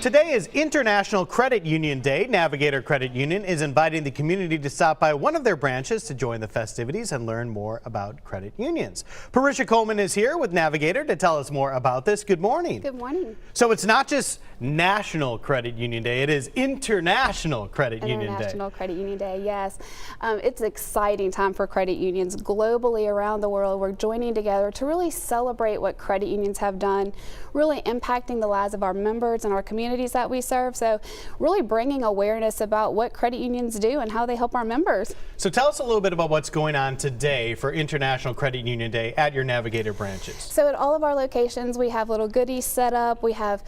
Today is International Credit Union Day. Navigator Credit Union is inviting the community to stop by one of their branches to join the festivities and learn more about credit unions. Paricia Coleman is here with Navigator to tell us more about this. Good morning. Good morning. So it's not just National Credit Union Day, it is International Credit Union Day. International Credit Union Day, yes. It's an exciting time for credit unions globally around the world. We're joining together to really celebrate what credit unions have done, really impacting the lives of our members and our communities that we serve. So really bringing awareness about what credit unions do and how they help our members. So tell us a little bit about what's going on today for International Credit Union Day at your Navigator branches. So at all of our locations, we have little goodies set up. We have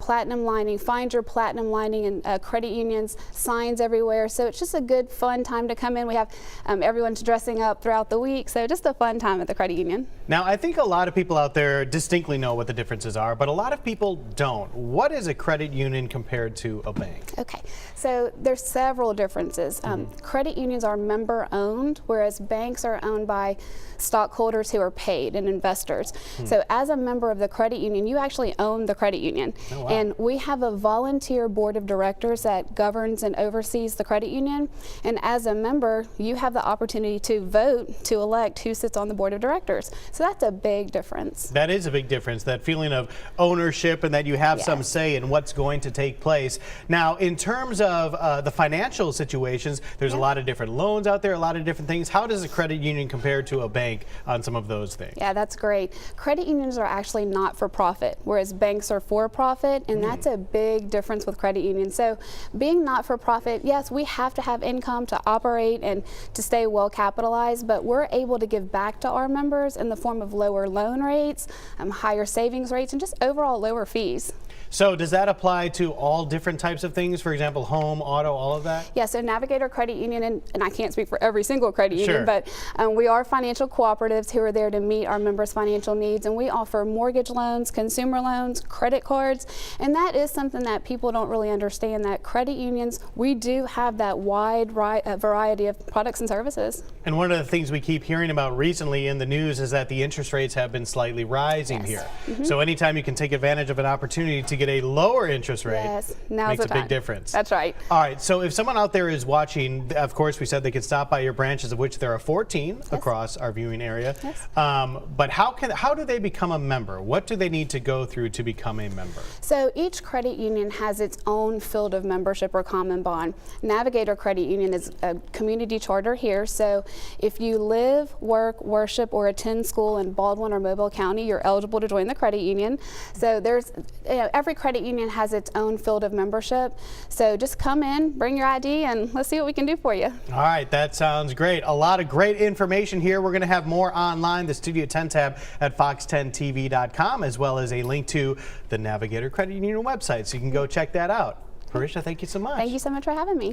platinum lining, find your platinum lining, and credit unions signs everywhere. So it's just a good, fun time to come in. We have everyone's dressing up throughout the week. So just a fun time at the credit union. Now, I think a lot of people out there distinctly know what the differences are, but a lot of people don't. What is a credit union compared to a bank? Okay, so there's several differences. Credit unions are member owned, whereas banks are owned by stockholders who are paid and investors. So as a member of the credit union, you actually own the credit union. Oh, wow. And we have a volunteer board of directors that governs and oversees the credit union. And as a member, you have the opportunity to vote to elect who sits on the board of directors. So that's a big difference. That is a big difference, that feeling of ownership and that you have some say in what's going to take place. Now, in terms of the financial situations, there's a lot of different loans out there, a lot of different things. How does a credit union compare to a bank on some of those things? Yeah, that's great. Credit unions are actually not for profit, whereas banks are for profit, and that's a big difference with credit unions. So being not for profit, yes, we have to have income to operate and to stay well capitalized, but we're able to give back to our members in the form of lower loan rates, higher savings rates, and just overall lower fees. So does that apply to all different types of things? For example, home, auto, all of that? Yeah, so Navigator Credit Union, and I can't speak for every single credit union, Sure. but we are financial cooperatives who are there to meet our members' financial needs, and we offer mortgage loans, consumer loans, credit cards, and that is something that people don't really understand, that credit unions, we do have that wide variety of products and services. And one of the things we keep hearing about recently in the news is that the interest rates have been slightly rising here. So anytime you can take advantage of an opportunity to get a lower interest rate, makes a big difference. That's right. All right, so if someone out there is watching, of course we said they could stop by your branches, of which there are 14 across our viewing area. But how do they become a member? What do they need to go through to become a member? So each credit union has its own field of membership or common bond. Navigator Credit Union is a community charter here, so if you live, work, worship, or attend school in Baldwin or Mobile County, you're eligible to join the credit union. So there's, every credit union has its own field of membership. So just come in, bring your ID, and let's see what we can do for you. All right, that sounds great. A lot of great information here. We're going to have more online, the Studio 10 tab at fox10tv.com, as well as a link to the Navigator Credit Union website, so you can go check that out. Paricia, thank you so much. Thank you so much for having me.